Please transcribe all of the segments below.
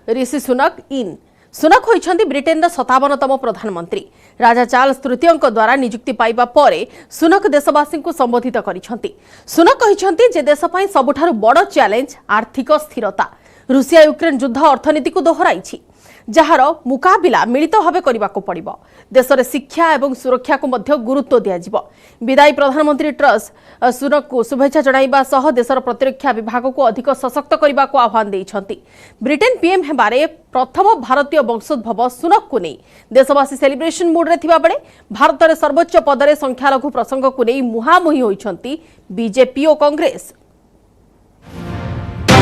ऋषि सुनक इन Sunak होइछन्ति Britain 57तम प्रधानमंत्री राजा Charles तृतीय द्वारा नियुक्ति पाइबा परे सुनक देशवासी को संबोधित करिछन्ति। सुनक कहिछन्ति जे देश पई सबुठारु बड़ चैलेंज आर्थिक स्थिरता रूसिया यूक्रेन युद्ध अर्थनीति को दोहराइछि जार मुकाबिला मिलित भावे करबाको पड़िबो। देश रे शिक्षा एवं सुरक्षा को मध्य गुरुत्व दिया जिवो। विदायी प्रधानमंत्री ट्रस सुनक को शुभेच्छा जणाइबा सह देशर प्रतिरक्षा विभाग को अधिक सशक्त करबाको आह्वान दैछन्ति। ब्रिटेन पीएम हेबारे प्रथम भारतीय वंशोद्भव सुनक को नहीं देशवासी सेलिब्रेशन मूड रे थिबा बेले भारत रे सर्वोच्च पदरे संख्यालघु प्रसंग को नहीं मुहामुही होइछन्ति बीजेपी और कांग्रेस।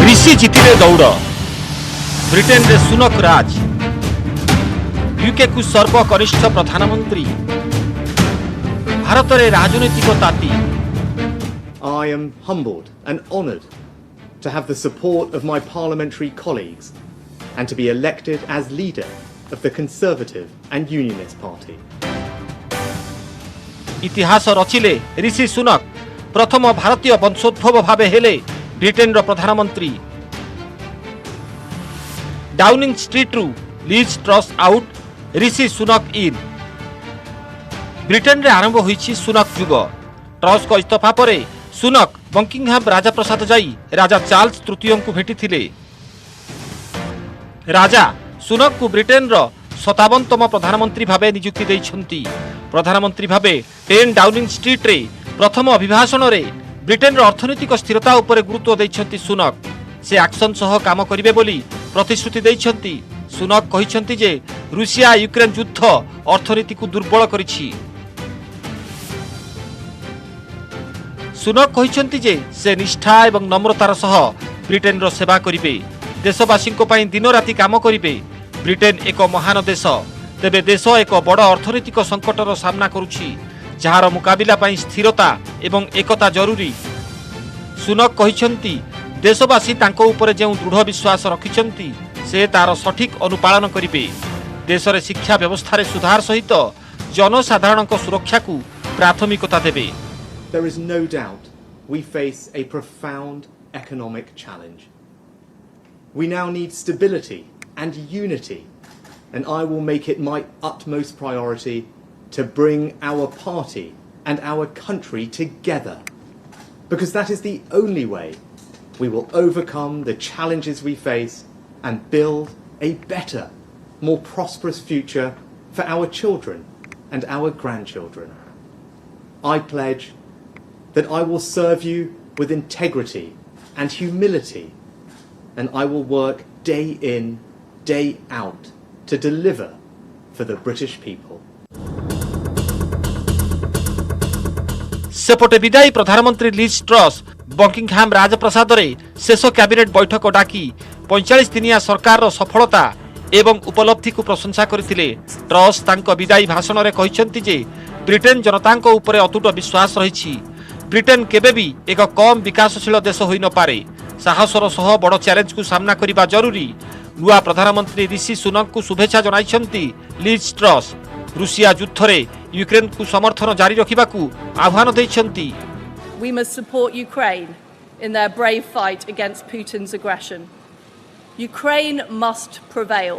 ऋषि जितिले दौड़ ब्रिटेन रे सुनक राज यूके को सर्वकनिष्ठ प्रधानमंत्री भारत रे राजनीतिक ताती। I am humbled and honoured to have the support of my parliamentary colleagues and to be elected as leader of the Conservative and Unionist Party. इतिहास रचिले ऋषि सुनक प्रथम भारतीय वंशोद्भव भावे हेले ब्रिटेन रो प्रधानमंत्री। डाउनिंग स्ट्रीट रु lease truss out Rishi Sunak इन। Britain रे आरंभ होईछि सुनक युग। Truss को इस्तफा परे सुनक बकिंघम राजप्रसाद जाई राजा चार्ल्स तृतीय को भेटिथिले। राजा सुनक को ब्रिटेन रो 57तम प्रधानमंत्री भावे नियुक्ति दैछन्ति। प्रधानमंत्री भावे 10 डाउनिंग स्ट्रीट रे प्रथम अभिभाषण रे ब्रिटेन रो अर्थनैतिक स्थिरता उपरे गुरुत्व दैछन्ति सुनक। से एक्शन सह काम करिवे बोली प्रतिश्रुति दैछन्ति। सुनक कहिछन्ति जे रूसिया यूक्रेन युद्ध अर्थनीति को दुर्बल करिछि। सुनक कहिछन्ति जे से निष्ठा एवं नम्रतार सह ब्रिटेन रो सेवा करिवे। देशवासी को पई दिन राति काम करिवे। ब्रिटेन एक महान देश तेबे देश एक बड़ अर्थनैतिक संकटर सामना करुछि जार मुकाबिला पई स्थिरता एवं एकता जरूरी। सुनक कहिछन्ति देशवासी तांको ऊपर जे दृढ़ विश्वास रखिछन्ति से तार सठिक अनुपालन करिवे। देश रे शिक्षा व्यवस्था रे सुधार सहित जनसाधारण को सुरक्षा को प्राथमिकता देबे। There is no doubt we face a profound economic challenge. We now need stability and unity, and I will make it my utmost priority to bring our party and our country together, because that is the only way we will overcome the challenges we face and build a better, more prosperous future for our children and our grandchildren. I pledge that I will serve you with integrity and humility, and I will work day in, day out to deliver for the British people. सेपटे विदायी प्रधानमंत्री lease truss Buckingham राजप्रसाद रे शेष cabinet बैठक डाकी 45 दिनिया सरकार रो सफलता एवं उपलब्धि को प्रशंसा करथिले। ट्रस तांको विदायी भाषण रे कहिसंति जे ब्रिटेन जनतांको ऊपर अतुट विश्वास रहिछि। ब्रिटेन केबे भी एक कम विकासशील देश होई न पारे। साहसर सह बड़ चैलेंज को सामना करिबा जरूरी। नुआ प्रधानमंत्री ऋषि सुनक को शुभेच्छा जणाइछंती लीज ट्रस। रूसिया युद्ध रे यूक्रेन को समर्थन जारी रखिबाकू आह्वान दैछंती। We must support Ukraine in their brave fight against Putin's aggression. Ukraine must prevail,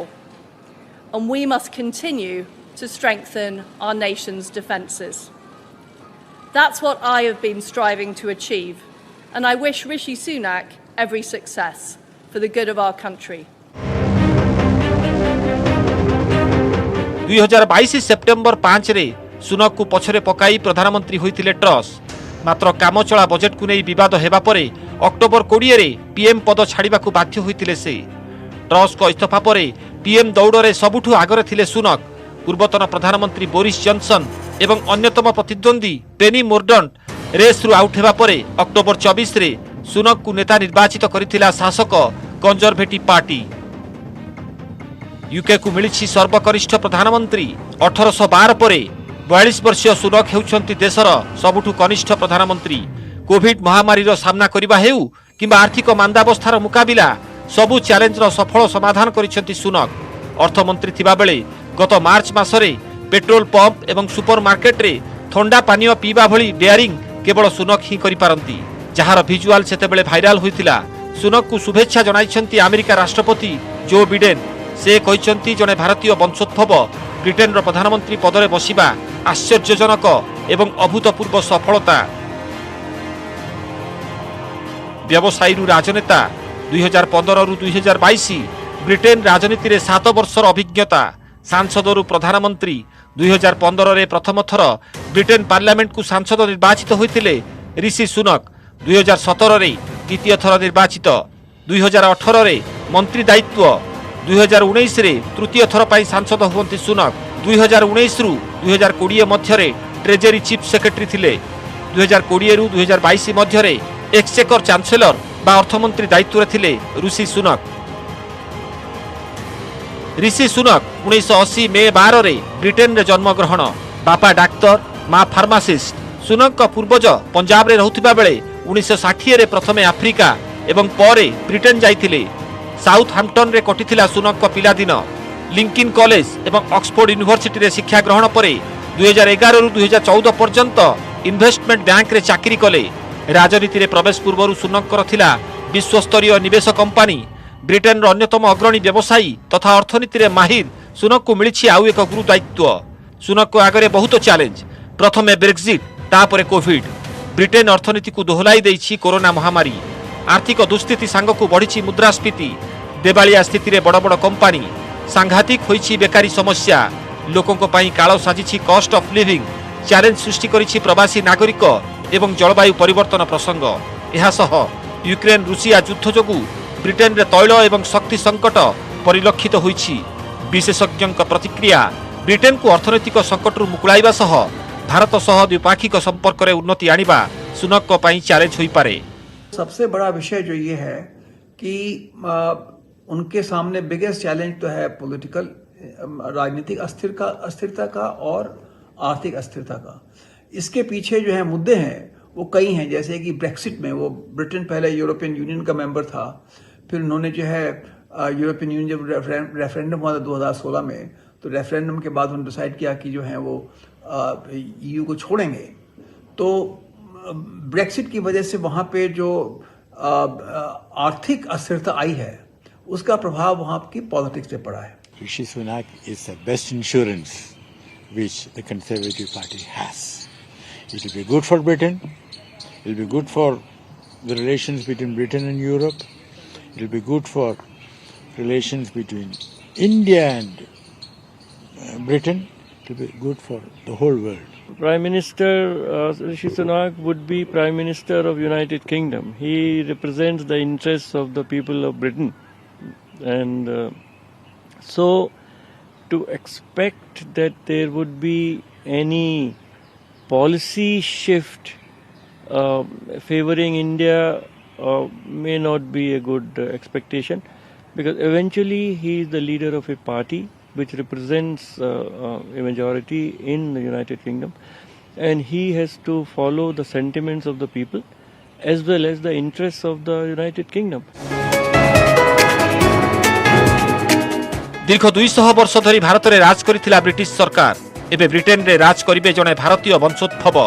and we must continue to strengthen our nation's defences. That's what I have been striving to achieve, and I wish Rishi Sunak every success for the good of our country. 2022 September 5 रे सुनक को पछरे पकाई प्रधानमंत्री होइतिले truss. मात्र कामचला budget को नहीं विवाद हेबा परे अक्टोबर 20 रे पीएम पद छाड़िबा को बाध्य होइतिले से। ट्रस को इस्तफा परे पीएम दौड़रे सबुठु आगरे थिले सुनक। पूर्वतन प्रधानमंत्री बोरिस जॉनसन एवं अन्यतम प्रतिद्वंदी पेनी मोर्डंट रेस रु आउट हेबा परे अक्टोबर 24 रे सुनक को नेता निर्वाचित करिथिला शासक कंजरभेटिव पार्टी। यूके को मिलिछि सर्वकनिष्ठ प्रधानमंत्री। 1812 परे 42 वर्षीय सुनक हेउछन्ति देशर सबुठु कनिष्ठ प्रधानमंत्री। कोविड महामारी रो सामना करिबा हेउ किंबा आर्थिक मांदावस्थार मुकाबिला सबु चैलेंज रो सफल समाधान करिसन्ति सुनक। अर्थमंत्री थिबा बेले गत मार्च मासरे पेट्रोल पंप एवं सुपर मार्केट रे थंडा पानीय पीबा भली डेयरिंग केवल सुनक ही करि पारंती, जहार भिजुआल सेतेबेले भाइराल होइतिला। सुनक को शुभेच्छा जणाइछन्ति अमेरिका राष्ट्रपति जो बिडेन से कहते जड़े भारतीय वंशोद्भव ब्रिटेन प्रधानमंत्री पदरे बसिबा आश्चर्यजनक एवं अभूतपूर्व सफलता। व्यवसायी राजनेता 2015 रु 2022 ब्रिटेन राजनीति में 7 वर्षर अभिज्ञता। सांसद रु प्रधानमंत्री 2015 रे प्रथम थर ब्रिटेन पार्लियामेंट को सांसद निर्वाचित होते ऋषि सुनक 2017 रे द्वितीय थर निर्वाचित, 2018 रे मंत्री दायित्व, 2019 रे तृतीय थर पर सांसद हुए सुनक, 2019 रु 2020 मध्य ट्रेजरी चीफ सेक्रेटरी थिले, 2020 रु 2022 मध्य एक्सचेकर चांसेलर बा अर्थमंत्री दायित्व थिले ऋषि सुनक। ऋषि सुनक 1980 मे 12 रे ब्रिटेन रे जन्म ग्रहण। बापा डाक्तर, मां फार्मासिस्ट। सुनक का पूर्वज पंजाब रे रहुथिबा बेले 1960 रे प्रथमे आफ्रिका एवं परे ब्रिटेन जाइथिले। साउथ हैम्पटन रे कटिथिला सुनक का पिलादिन। लिंकिन कॉलेज एवं ऑक्सफोर्ड यूनिवर्सिटी रे शिक्षा ग्रहण परे 2011 रु 2014 पर्यंत इन्वेस्टमेंट बैंक रे चाकरी कले। राजनीति रे प्रवेश पूर्व सुनकर थिला विश्वस्तरीय निवेश कंपनी। ब्रिटेन रो अन्यतम अग्रणी व्यवसायी तथा अर्थनीति रे माहिर सुनक को मिली आउ एक गुरु दायित्व। सुनक को आगे बहुत चैलेंज, प्रथमे ब्रेक्जिट, तापरे कोविड। ब्रिटेन अर्थनीति को दोहलाई देइछि कोरोना महामारी। आर्थिक दुस्थिति सांगकु बढ़िछि मुद्रास्फीति। देवालिया स्थिति रे बड़ बड़ कंपनी। सांघातिक होइछि बेकारी समस्या। लोकंको पई कालो साजिछि कॉस्ट ऑफ लिविंग। चैलेंज सृष्टि करिछि प्रवासी नागरिक एवं जलवायु परिवर्तन प्रसंग। एहा सह यूक्रेन रूसिया युद्ध जोगु ब्रिटेन रे तैल एवं शक्ति संकट परिलक्षित होइछि। विशेषज्ञों प्रतिक्रिया, ब्रिटेन को अर्थनैतिक संकट मुकुलाइबा सह भारत सह द्विपाक्षिक संपर्क रे उन्नति आनिबा सुनक को पई चैलेंज होई पारे। सबसे बड़ा विषय जो ये है कि उनके सामने बिगेस्ट चैलेंज तो है पॉलिटिकल, राजनीतिक अस्थिरता का और आर्थिक अस्थिरता का। इसके पीछे जो है मुद्दे हैं वो कई हैं, जैसे कि ब्रेक्सिट में वो ब्रिटेन पहले यूरोपियन यूनियन का मेंबर था, फिर उन्होंने जो है यूरोपियन यूनियन जब रेफरेंडम हुआ था 2016 में, तो रेफरेंडम के बाद उन्होंने डिसाइड किया कि जो है वो ईयू को छोड़ेंगे। तो ब्रेक्सिट की वजह से वहाँ पे जो आर्थिक अस्थिरता आई है उसका प्रभाव वहाँ की पॉलिटिक्स पे पड़ा है। Rishi Sunak is the best insurance which the Conservative Party has. It will be good for Britain. It will be good for the relations between Britain and Europe. It will be good for relations between India and Britain. It will be good for the whole world. Prime Minister Rishi Sunak would be Prime Minister of United Kingdom. He represents the interests of the people of Britain, and so to expect that there would be any policy shift favoring India may not be a good expectation, because eventually he is the leader of a party which represents a majority in the United Kingdom, and he has to follow the sentiments of the people as well as the interests of the United Kingdom. दीर्घ 200 वर्ष धरी भारत में राज करथिला British सरकार एबे Britain रे राज करिबे जणे भारतीय वंशोद्भव।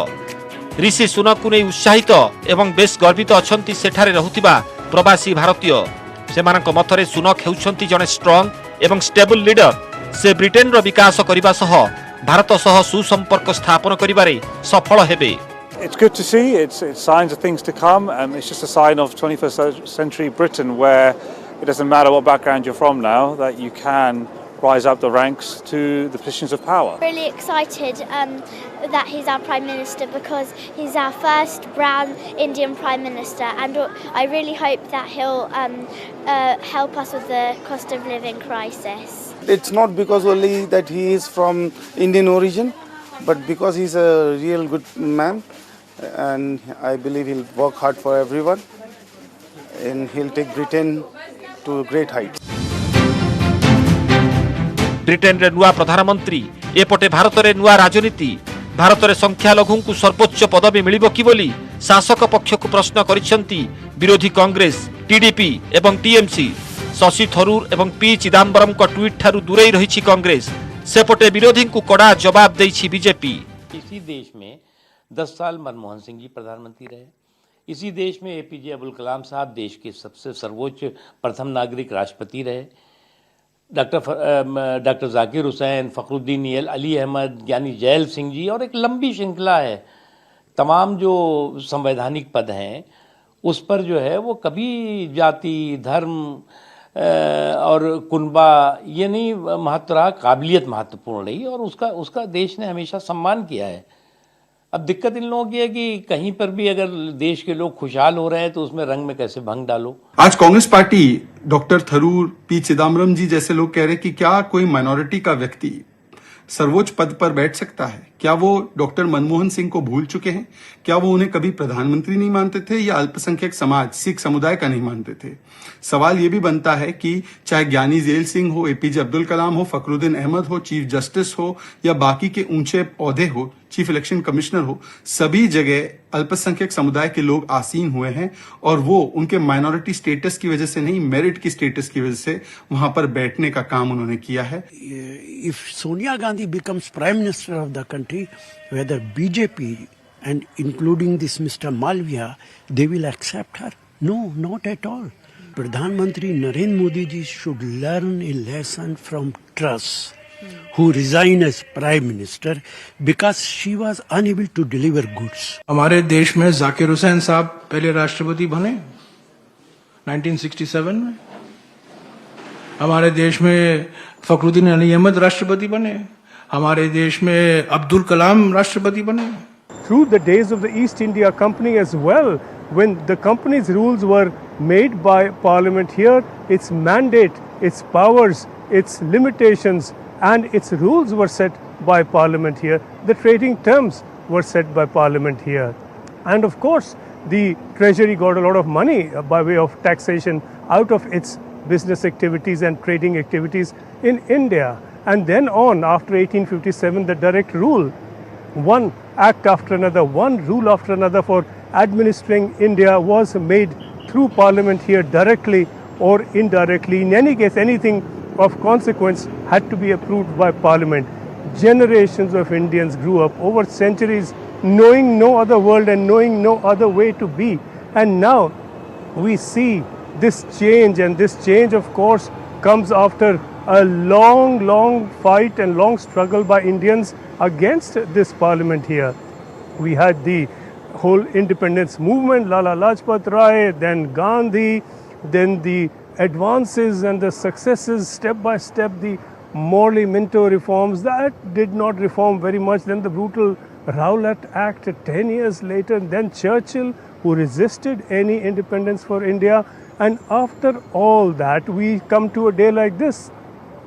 ऋषि सुनक को नहीं उत्साहित एवं बेस गर्वित अछंती सेठारे रहुथिबा प्रवासी भारतीय। सेमानक मथरे सुनक हेउछंती जणे स्ट्रांग एवं स्टेबल लीडर। से ब्रिटेन रो विकास करिबा सह भारत सह सुसंपर्क स्थापन करिबारे सफल हेबे। It's good to see. It's signs of things to come. It's just a sign of 21st century Britain, where it doesn't matter what background you're from now, that you can rise up the ranks to the positions of power. Really excited that he's our Prime Minister, because he's our first brown Indian Prime Minister, and I really hope that he'll help us with the cost of living crisis. It's not because only that he is from Indian origin, but because he's a real good man, and I believe he'll work hard for everyone, and he'll take Britain to great heights. Britain रे नुआ प्रधानमंत्री एपटे भारत रे नुआ राजनीति। भारत रे संख्यालघु को सर्वोच्च पदवी मिलिबो कि बोली शासक पक्ष को प्रश्न करिसेंती विरोधी कांग्रेस, टीडीपी एवं टीएमसी। शशि थरूर एवं पी चिदम्बरम को ट्वीट ठारू दूरेई रहिछि कांग्रेस। सेपटे विरोधी को कड़ा जवाब देइछि बीजेपी। इसी देश में 10 साल मनमोहन सिंह जी प्रधानमंत्री रहे। इसी देश में एपीजे अब्दुल कलाम साहब देश के सबसे सर्वोच्च प्रथम नागरिक राष्ट्रपति रहे। डॉक्टर जाकिर हुसैन, फखरुद्दीन अली अहमद, यानी जैल सिंह जी, और एक लंबी श्रृंखला है। तमाम जो संवैधानिक पद हैं उस पर जो है वो कभी जाति, धर्म और कुनबा ये नहीं महत्व रहा, काबिलियत महत्वपूर्ण रही, और उसका देश ने हमेशा सम्मान किया है। अब दिक्कत इन लोगों की है कि कहीं पर भी अगर देश के लोग खुशहाल हो रहे हैं तो उसमें रंग में कैसे भंग डालो। आज Congress party, doctor Tharoor, P Chidambaram ji जैसे लोग कह रहे हैं कि क्या कोई माइनॉरिटी का व्यक्ति सर्वोच्च पद पर बैठ सकता है? क्या वो डॉक्टर मनमोहन सिंह को भूल चुके हैं? क्या वो उन्हें कभी प्रधानमंत्री नहीं मानते थे या अल्पसंख्यक समाज, सिख समुदाय का नहीं मानते थे? सवाल ये भी बनता है कि चाहे ज्ञानी जेल सिंह हो, एपीजे अब्दुल कलाम हो, फखरुद्दीन अहमद हो, चीफ जस्टिस हो, या बाकी के ऊंचे ओहदे हो, चीफ इलेक्शन कमिश्नर हो, सभी जगह अल्पसंख्यक समुदाय के लोग आसीन हुए हैं, और वो उनके माइनॉरिटी स्टेटस की वजह से नहीं, मेरिट की स्टेटस की वजह से वहां पर बैठने का काम उन्होंने किया है। If Sonia Gandhi becomes Prime Minister of the country, whether BJP and including this Mr. Malviya, they will accept her? No, not at all. Pradhan Mantri Narendra Modi ji should learn a lesson from Truss, who resigned as Prime Minister because she was unable to deliver goods. हमारे देश में जाकिर हुसैन साहब पहले राष्ट्रपति बने 1967 में। हमारे देश में फखरुद्दीन अली अहमद राष्ट्रपति बने। हमारे देश में अब्दुल कलाम राष्ट्रपति बने। Through the days of the East India Company as well, when the company's rules were made by Parliament here, its mandate, its powers, its limitations, and its rules were set by Parliament here. The trading terms were set by Parliament here. And of course, the Treasury got a lot of money by way of taxation out of its business activities and trading activities in India. And then on, after 1857, the direct rule, one act after another, one rule after another for administering India was made through Parliament here directly or indirectly. In any case, anything of consequence had to be approved by Parliament. Generations of Indians grew up over centuries knowing no other world and knowing no other way to be. And now we see this change, and this change of course comes after a long fight and long struggle by Indians against this Parliament here. We had the whole independence movement, Lala Lajpat Rai, then Gandhi, then the advances and the successes step by step, the Morley Minto reforms that did not reform very much, then the brutal Rowlatt Act 10 years later, then Churchill, who resisted any independence for India. And after all that, we come to a day like this.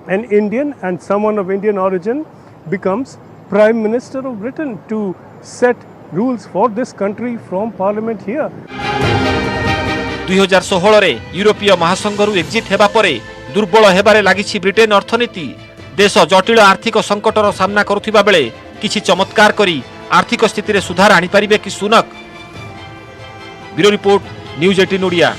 An Indian and someone of Indian origin becomes Prime Minister of Britain to set rules for this country from Parliament here. 2016 रे यूरोपीय महासंघरू exit हेबा परे दुर्बल Hebare लागिछि Britain अर्थनीति। देश जटिल आर्थिक संकटर सामना करुथिबा बेले किछि चमत्कार करी आर्थिक स्थिति रे सुधार आनी पारिबे कि Sunak? Bureau report, news 18 Odia.